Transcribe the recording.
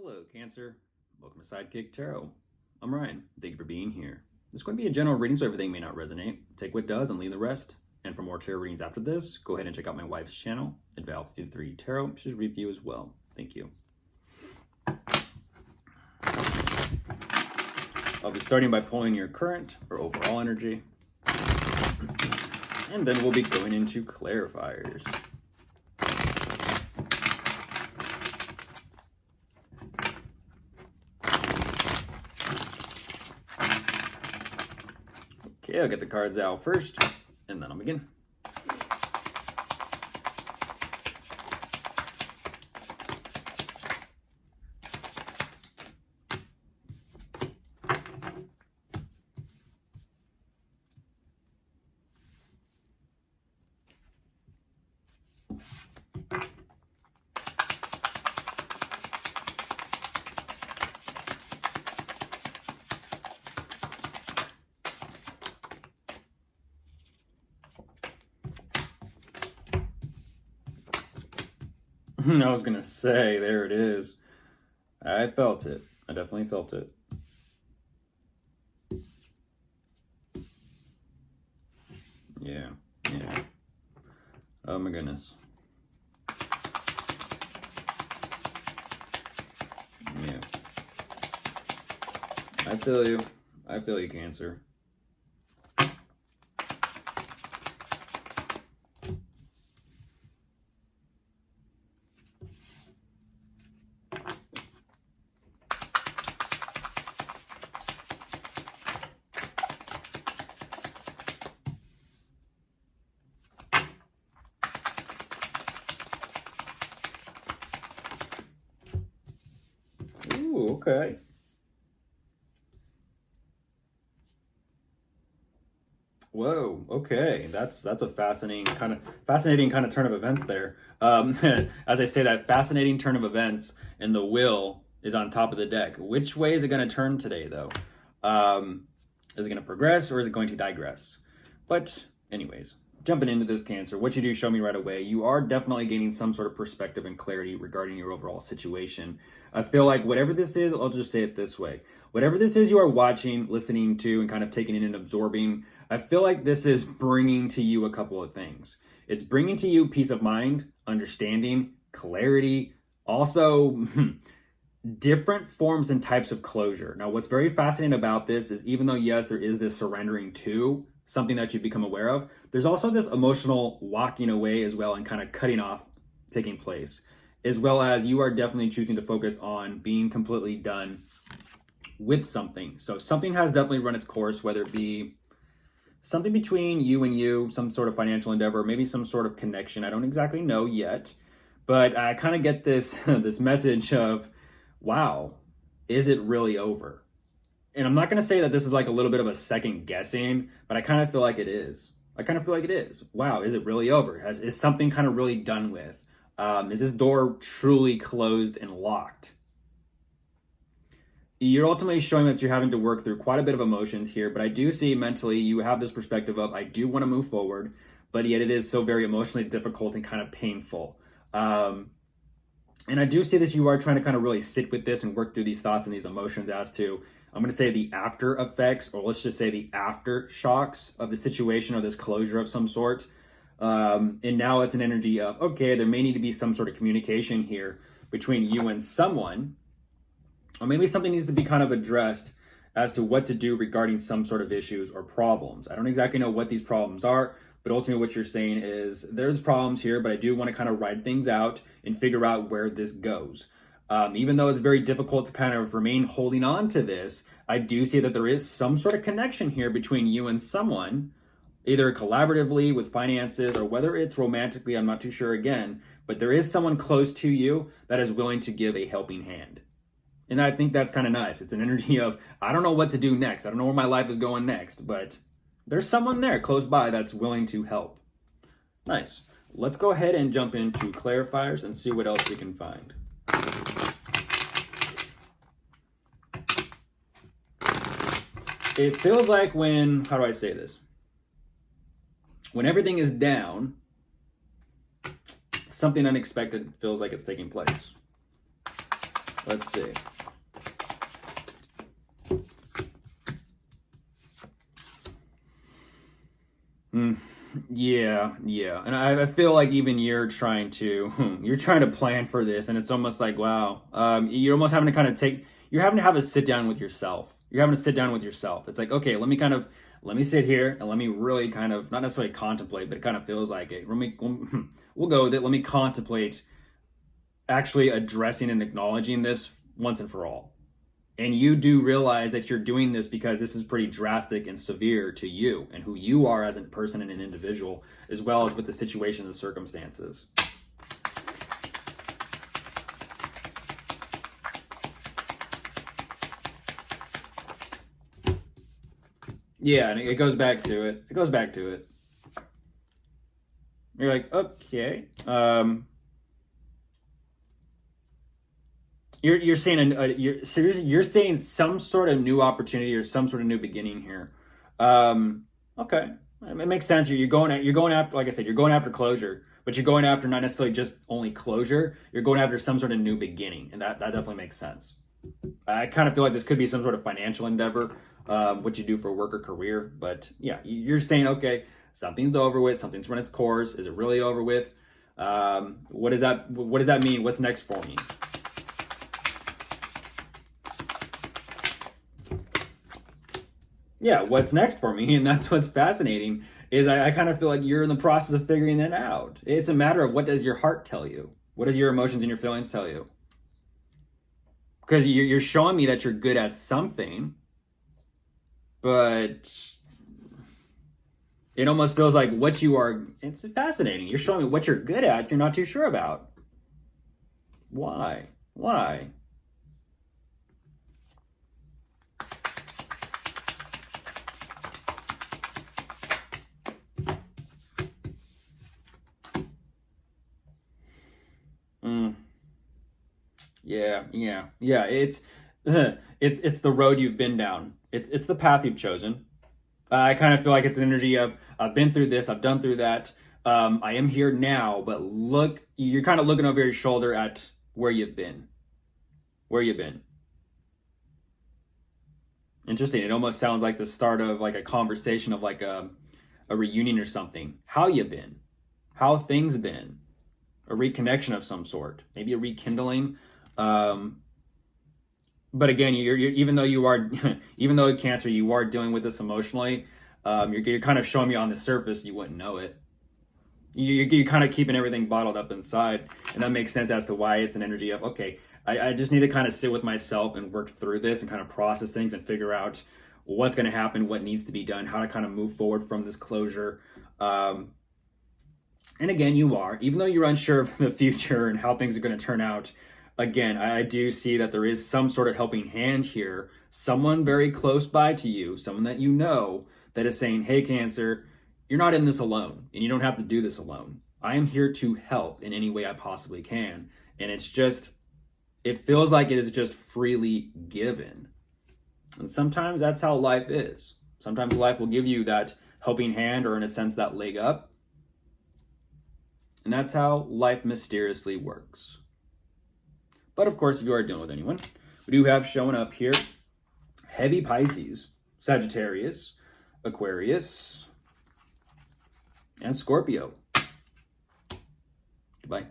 Hello, Cancer. Welcome to Sidekick Tarot. I'm Ryan. Thank you for being here. This is going to be a general reading, so everything may not resonate. Take what does and leave the rest. And for more tarot readings after this, go ahead and check out my wife's channel at Val53 Tarot. She's review as well. Thank you. I'll be starting by pulling your current or overall energy. And then we'll be going into clarifiers. Okay, I'll get the cards out first, and then I'll begin. I was gonna say, there it is. I felt it. I definitely felt it. Yeah. Oh my goodness. Yeah. I feel you. I feel you, Cancer. Ooh, okay. Whoa, okay. That's a fascinating kind of turn of events there. As I say, that fascinating turn of events, and the wheel is on top of the deck. Which way is it going to turn today, though? Is it going to progress or is it going to digress? But anyways, jumping into this, Cancer, what you do show me right away. You are definitely gaining some sort of perspective and clarity regarding your overall situation. I feel like whatever this is, I'll just say it this way. Whatever this is you are watching, listening to, and kind of taking in and absorbing, I feel like this is bringing to you a couple of things. It's bringing to you peace of mind, understanding, clarity, also different forms and types of closure. Now, what's very fascinating about this is even though, yes, there is this surrendering to something that you become aware of, there's also this emotional walking away as well and kind of cutting off taking place, as well as you are definitely choosing to focus on being completely done with something. So something has definitely run its course, whether it be something between you and you, some sort of financial endeavor, maybe some sort of connection. I don't exactly know yet, but I kind of get this this message of, wow, is it really over? And I'm not going to say that this is like a little bit of a second guessing, but I kind of feel like it is. I kind of feel like it is. Wow, is it really over? Is something kind of really done with? Is this door truly closed and locked? You're ultimately showing that you're having to work through quite a bit of emotions here, but I do see mentally you have this perspective of, I do want to move forward, but yet it is so very emotionally difficult and kind of painful. And I do see that you are trying to kind of really sit with this and work through these thoughts and these emotions as to, I'm going to say, the after effects, or let's just say the aftershocks of the situation or this closure of some sort. And now it's an energy of, okay, there may need to be some sort of communication here between you and someone, or maybe something needs to be kind of addressed as to what to do regarding some sort of issues or problems. I don't exactly know what these problems are, but ultimately what you're saying is there's problems here, but I do want to kind of ride things out and figure out where this goes. Even though it's very difficult to kind of remain holding on to this, I do see that there is some sort of connection here between you and someone, either collaboratively with finances or whether it's romantically, I'm not too sure again, but there is someone close to you that is willing to give a helping hand. And I think that's kind of nice. It's an energy of, I don't know what to do next. I don't know where my life is going next, but there's someone there close by that's willing to help. Nice. Let's go ahead and jump into clarifiers and see what else we can find. It feels like when, how do I say this? When everything is down, something unexpected feels like it's taking place. Let's see. Yeah, yeah. And I feel like even you're trying to plan for this, and it's almost like, wow, you're almost having to kind of you're having to have a sit down with yourself. You're having to sit down with yourself. It's like, okay, let me sit here and let me really kind of, not necessarily contemplate, but it kind of feels like it. We'll go with it. Let me contemplate actually addressing and acknowledging this once and for all. And you do realize that you're doing this because this is pretty drastic and severe to you and who you are as a person and an individual, as well as with the situation and the circumstances. Yeah, and it goes back to it. It goes back to it. You're like, okay. You're saying you're saying some sort of new opportunity or some sort of new beginning here. Okay, it makes sense. You're going after, like I said, you're going after closure, but you're going after not necessarily just only closure. You're going after some sort of new beginning, and that definitely makes sense. I kind of feel like this could be some sort of financial endeavor, what you do for work or career. But yeah, you're saying, okay, something's over with, something's run its course. Is it really over with? What does that mean? What's next for me? Yeah, what's next for me? And that's what's fascinating is I kind of feel like you're in the process of figuring that out. It's a matter of, what does your heart tell you? What does your emotions and your feelings tell you? Because you're showing me that you're good at something, but it almost feels like what you are, it's fascinating. You're showing me what you're good at, you're not too sure about. Why? Why? Mm, yeah. It's the road you've been down. It's the path you've chosen. I kind of feel like it's an energy of, I've been through this, I've done through that. I am here now, but look, you're kind of looking over your shoulder at where you've been. Where you've been. Interesting. It almost sounds like the start of like a conversation of like a reunion or something. How you been? How things been? A reconnection of some sort, maybe a rekindling. Um, but again, you're even though you are, even though Cancer, you are dealing with this emotionally. You're kind of showing me on the surface you wouldn't know it. You're kind of keeping everything bottled up inside, and that makes sense as to why it's an energy of, okay, I just need to kind of sit with myself and work through this and kind of process things and figure out what's going to happen, what needs to be done, how to kind of move forward from this closure. And again, even though you're unsure of the future and how things are going to turn out, again, I do see that there is some sort of helping hand here. Someone very close by to you, someone that you know, that is saying, hey, Cancer, you're not in this alone, and you don't have to do this alone. I am here to help in any way I possibly can. And it feels like it is just freely given. And sometimes that's how life is. Sometimes life will give you that helping hand, or in a sense, that leg up. And that's how life mysteriously works. But of course, if you are dealing with anyone, we do have showing up here heavy Pisces, Sagittarius, Aquarius, and Scorpio. Goodbye.